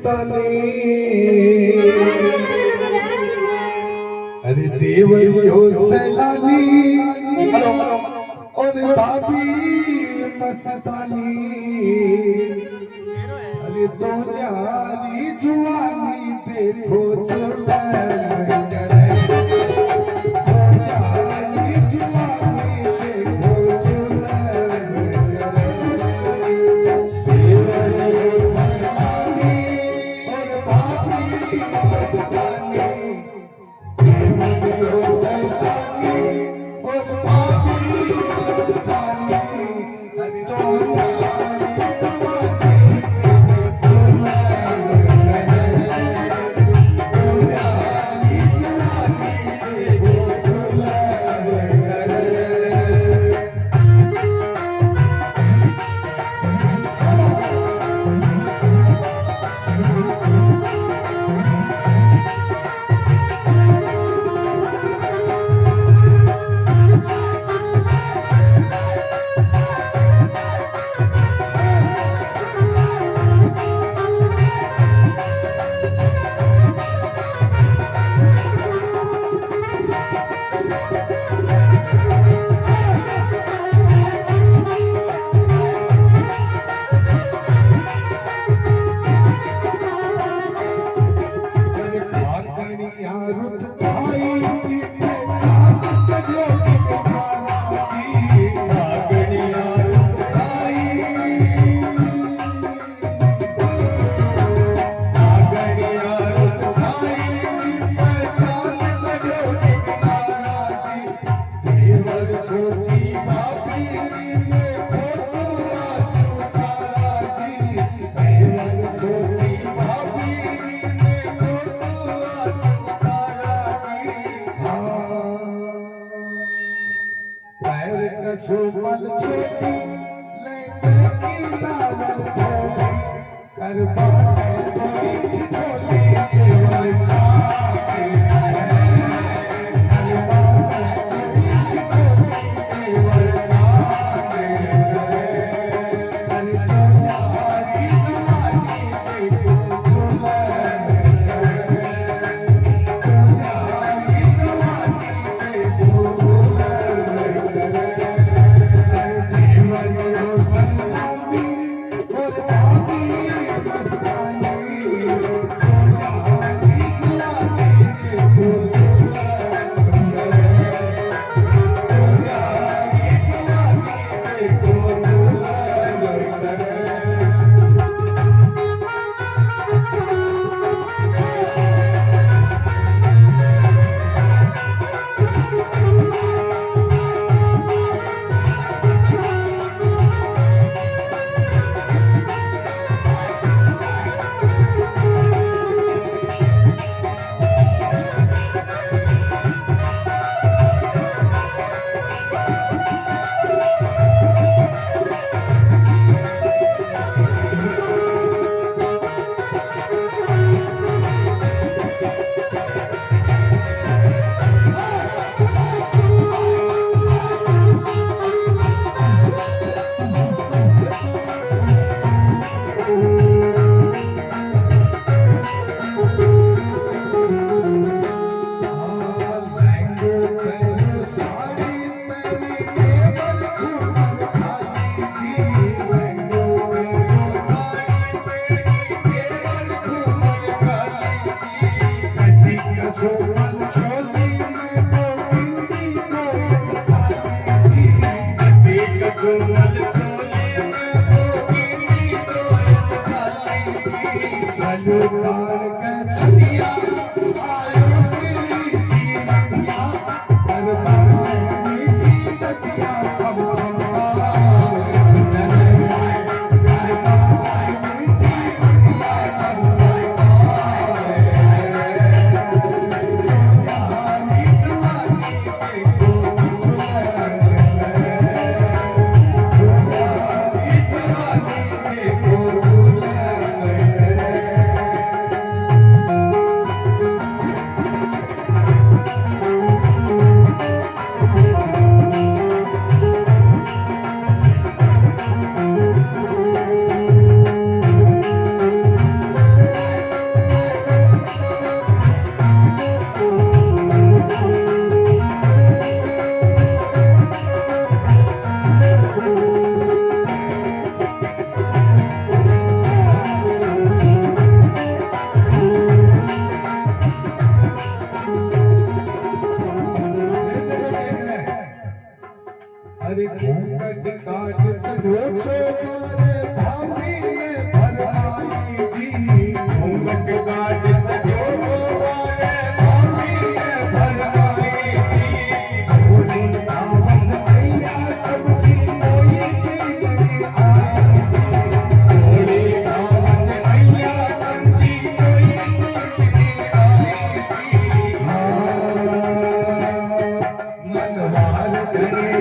मस्तानी अरे देवरियो सैलानी और भाभी मस्तानी अरे तो न्यारी जुआनी देखो चुला सुमल छोटी लेके की लावल थोड़ी करबा सोई थोड़ी केवल साथे करबा सोई केवल साथे अरे तो यारी जवानी देखो झूला तो यारी जवानी देखो झूला पूछो मारे भाभी ने फरमाई जी घूंघट गाड़ सजो मारे भाभी ने फरमाई जी भोली दावत मैया सब्जी कोई की नहीं आई जी भोली दावत मैया सब्जी कोई की नहीं आई जी मनवार करे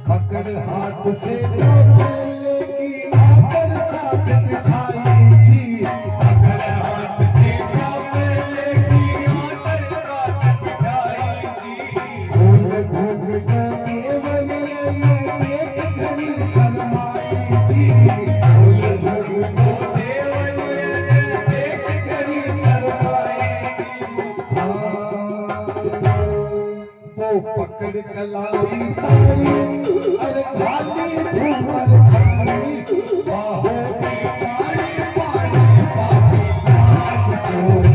पकड़ हाथ से जो पहले की आकर साथ बिठाई जी पकड़ हाथ से जो पहले की आकर साथ बिठाई जी खोल घूंघट केवलिया में देख घड़ी शर्माई जी खोल घूंघट केवलिया में देख घड़ी शर्माई जी वो पकड़ कलाई तारी अरे खाली घूमर खाली बाहों की पानी पानी बाकी लाज सो